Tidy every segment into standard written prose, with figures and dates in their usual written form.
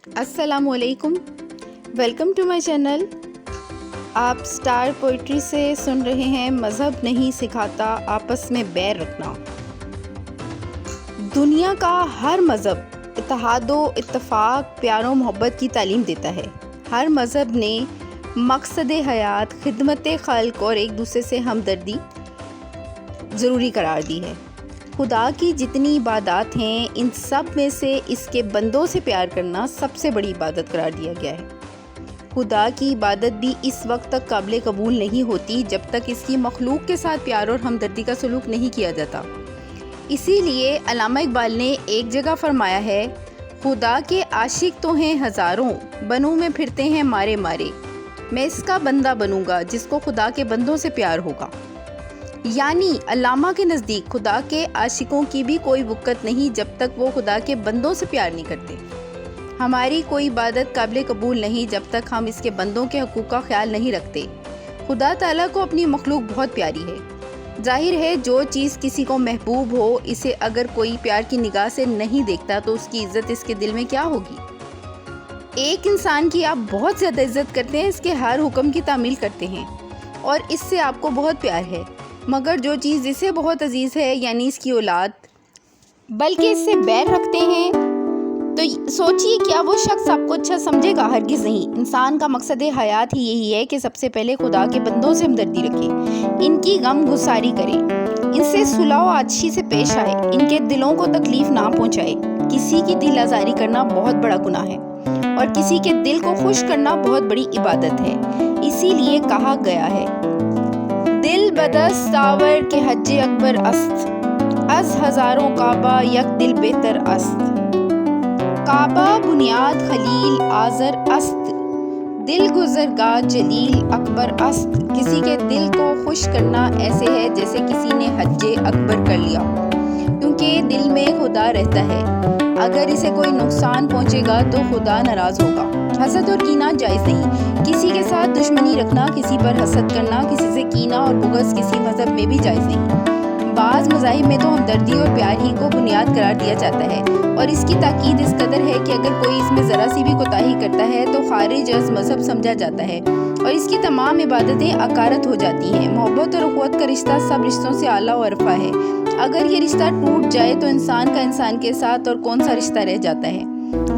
अस्सलाम वालेकुम, welcome to my channel. आप स्टार पोइट्री से सुन रहे हैं मज़हब नहीं सिखाता आपस में बैर रखना। दुनिया का हर मज़हब इत्तेहादो इत्तफ़ाक़ प्यार और मोहब्बत की तालीम देता है। हर मज़हब ने मकसद हयात खिदमत खल्क़ और एक दूसरे से हमदर्दी ज़रूरी करार दी है। खुदा की जितनी इबादत हैं इन सब में से इसके बंदों से प्यार करना सबसे बड़ी इबादत करार दिया गया है। खुदा की इबादत भी इस वक्त तक काबिल कबूल नहीं होती जब तक इसकी मखलूक के साथ प्यार और हमदर्दी का सलूक नहीं किया जाता। इसीलिए अल्लामा इकबाल ने एक जगह फरमाया है, खुदा के आशिक तो हैं हज़ारों, बनूं में फिरते हैं मारे मारे, मैं इसका बंदा बनूंगा जिसको खुदा के बंदों से प्यार होगा। यानी अल्लामा के नज़दीक खुदा के आशिकों की भी कोई वक़्त नहीं जब तक वो खुदा के बंदों से प्यार नहीं करते। हमारी कोई इबादत काबिल कबूल नहीं जब तक हम इसके बंदों के हकूक़ का ख्याल नहीं रखते। खुदा ताला को अपनी मखलूक बहुत प्यारी है। जाहिर है जो चीज़ किसी को महबूब हो, इसे अगर कोई प्यार की निगाह से नहीं देखता तो उसकी इज़्ज़त इसके दिल में क्या होगी। एक इंसान की आप बहुत ज़्यादा इज़्ज़त करते हैं, इसके हर हुक्म की तामील करते हैं और इससे आपको बहुत प्यार है, मगर जो चीज़ इसे बहुत अजीज़ है यानी इसकी औलाद, बल्कि इससे बैर रखते हैं, तो सोचिए क्या वो शख्स आपको अच्छा समझेगा? हरगिज़ नहीं। इंसान का मकसद हयात ही यही है कि सबसे पहले खुदा के बंदों से हमदर्दी रखे, इनकी गम गुसारी करे, इनसे सुलह व आतशी से पेश आए, इनके दिलों को तकलीफ़ ना पहुँचाए। किसी की दिल आज़ारी करना बहुत बड़ा गुनाह है और किसी के दिल को खुश करना बहुत बड़ी इबादत है। इसीलिए कहा गया है, दिल बदस्त सावर के हज्जे अकबर अस्त, अज हज़ारों काबा यक दिल बेहतर अस्त। काबा बुनियाद खलील आज़र अस्त, दिल गुज़रगा जलील अकबर अस्त। किसी के दिल को खुश करना ऐसे है जैसे किसी ने हज्जे अकबर कर लिया, क्योंकि दिल में खुदा रहता है। अगर इसे कोई नुकसान पहुँचेगा तो खुदा नाराज़ होगा। हसद और कीना जायज़ नहीं। किसी के साथ दुश्मनी रखना, किसी पर हसद करना, किसी से कीना और बुग़्ज़ किसी मज़हब में भी जायज़ नहीं। बाज़ मज़ाहिब में तो हमदर्दी और प्यार ही को बुनियाद करार दिया जाता है और इसकी ताकीद इस कदर है कि अगर कोई इसमें ज़रा सी भी कोताही करता है तो खारिज अज़ मज़हब समझा जाता है और इसकी तमाम इबादतें अकारत हो जाती हैं। मोहब्बत और उख़्वत का रिश्ता सब रिश्तों से आला और अरफ़ा है। अगर ये रिश्ता टूट जाए तो इंसान का इंसान के साथ और कौन सा रिश्ता रह जाता है।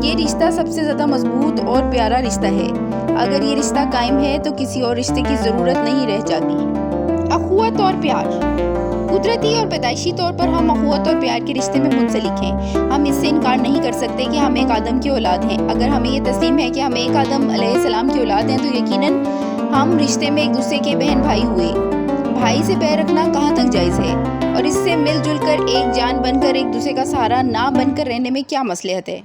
ये रिश्ता सबसे ज़्यादा मजबूत और प्यारा रिश्ता है। अगर ये रिश्ता कायम है तो किसी और रिश्ते की ज़रूरत नहीं रह जाती। अख़ुवत और प्यार, कुदरती और पैदाइशी तौर पर हम अख़ुवत और प्यार के रिश्ते में मुंसलिक हैं। हम इससे इनकार नहीं कर सकते कि हम एक आदम की औलाद हैं। अगर हमें ये तस्लीम है कि हम एक आदम अलैहिस्सलाम की औलाद हैं तो यकीनन हम रिश्ते में एक दूसरे के बहन भाई हुए। भाई से पैर रखना कहाँ तक जायज़ है और इससे मिलजुल कर एक जान बनकर एक दूसरे का सहारा ना बनकर रहने में क्या मसलहत है।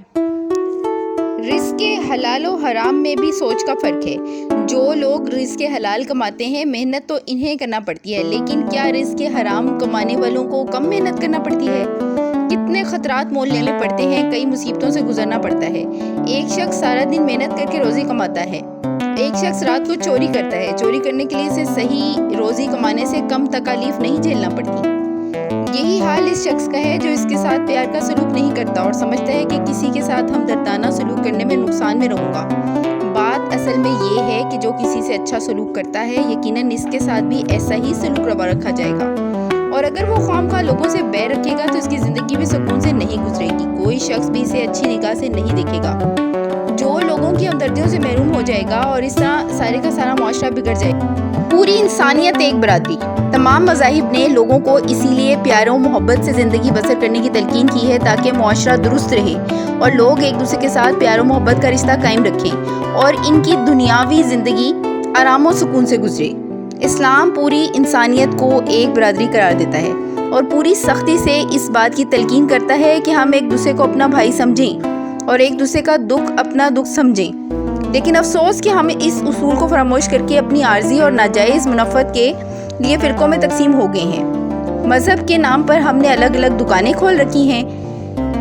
रिज़्क़े हलाल और हराम में भी सोच का फ़र्क है। जो लोग रिज़्क़े हलाल कमाते हैं मेहनत तो इन्हें करना पड़ती है, लेकिन क्या रिज़्क़े हराम कमाने वालों को कम मेहनत करना पड़ती है? कितने ख़तरात मोल लेने पड़ते हैं, कई मुसीबतों से गुजरना पड़ता है। एक शख्स सारा दिन मेहनत करके रोज़ी कमाता है, एक शख्स रात को चोरी करता है। चोरी करने के लिए इसे सही रोज़ी कमाने से कम तकालीफ नहीं झेलना पड़ती। यही हाल इस शख्स का है जो इसके साथ प्यार का सलूक नहीं करता और समझता है कि किसी के साथ हमदर्दाना सलूक करने में नुकसान में रहूँगा। बात असल में ये है कि जो किसी से अच्छा सलूक करता है यकीनन इसके साथ भी ऐसा ही सलूक रवा रखा जाएगा और अगर वो ख्वामख्वाह लोगों से बैर रखेगा तो इसकी ज़िंदगी भी सुकून से नहीं गुजरेगी। कोई शख्स भी इसे अच्छी निगाह से नहीं देखेगा। जो लोगों की हमदर्दियों से महरूम हो जाएगा और इस तरह सारे का सारा मुआशरा बिगड़ जाएगा। पूरी इंसानियत एक बरादरी। तमाम मज़ाहिब ने लोगों को इसीलिए प्यार और मोहब्बत से ज़िंदगी बसर करने की तलकीन की है ताकि मुआशरा दुरुस्त रहे और लोग एक दूसरे के साथ प्यार और मोहब्बत का रिश्ता कायम रखें और इनकी दुनियावी ज़िंदगी आराम और सुकून से गुजरे। इस्लाम पूरी इंसानियत को एक बरादरी करार देता है और पूरी सख्ती से इस बात की तलकीन करता है कि हम एक दूसरे को अपना भाई समझें और एक दूसरे का दुख अपना दुख समझें। लेकिन अफसोस कि हम इस उसूल को फरामोश करके अपनी आर्जी और नाजायज़ मुनाफत के लिए फ़िरक़ों में तकसीम हो गए हैं। मज़हब के नाम पर हमने अलग अलग दुकानें खोल रखी हैं,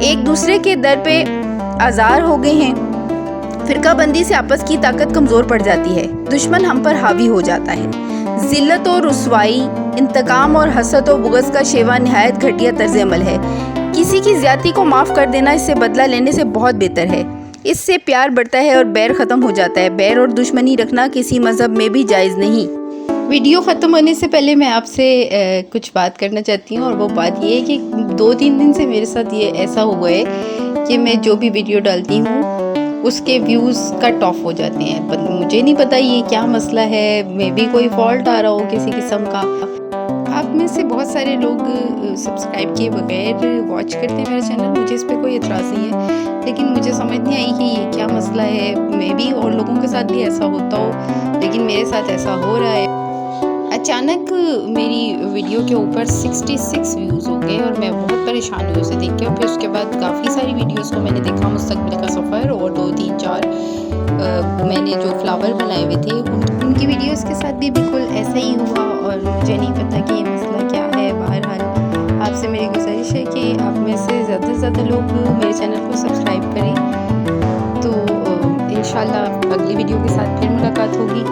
एक दूसरे के दर पे आज़ार हो गए हैं। फ़िरका बंदी से आपस की ताकत कमज़ोर पड़ जाती है, दुश्मन हम पर हावी हो जाता है। ज़िल्लत और रुसवाई, इंतकाम और हसद और बुग़्ज़ का शेवा नहायत घटिया तर्ज़ अमल है। किसी की ज़्यादती को माफ़ कर देना इससे बदला लेने से बहुत बेहतर है। اس سے پیار بڑھتا ہے اور بیر ختم ہو جاتا ہے۔ بیر اور دشمنی رکھنا کسی مذہب میں بھی جائز نہیں۔ ویڈیو ختم ہونے سے پہلے میں آپ سے کچھ بات کرنا چاہتی ہوں، اور وہ بات یہ ہے کہ 2-3 دن سے میرے ساتھ یہ ایسا ہوا ہے کہ میں جو بھی ویڈیو ڈالتی ہوں اس کے ویوز کٹ آف ہو جاتے ہیں۔ مجھے نہیں پتا یہ کیا مسئلہ ہے، میں بھی کوئی فالٹ آ رہا ہو کسی قسم کا۔ آپ میں سے بہت سارے لوگ سبسکرائب کیے بغیر واچ کرتے ہیں میرا چینل، مجھے اس پہ کوئی اعتراض نہیں ہے، لیکن مجھے سمجھ نہیں آئی کہ یہ کیا مسئلہ ہے۔ میں بھی اور لوگوں کے ساتھ بھی ایسا ہوتا ہو، لیکن میرے ساتھ ایسا ہو رہا ہے۔ اچانک میری ویڈیو کے اوپر 66 ویوز ہو گئے اور میں بہت پریشان ہوئی اسے دیکھ کے۔ اور پھر اس کے بعد کافی ساری ویڈیوز کو میں نے دیکھا، مستقبل کا سفر اور 2-3-4 میں نے جو فلاور بنائے ہوئے تھے ان کی ویڈیوز کے ساتھ بھی بالکل ایسا ہی ہوا، اور مجھے نہیں پتا کہ یہ مسئلہ کیا ہے۔ بہرحال آپ سے میری گزارش ہے کہ آپ میں سے زیادہ سے زیادہ لوگ میرے چینل کو سبسکرائب کریں، تو انشاءاللہ اگلی ویڈیو کے ساتھ پھر ملاقات ہوگی۔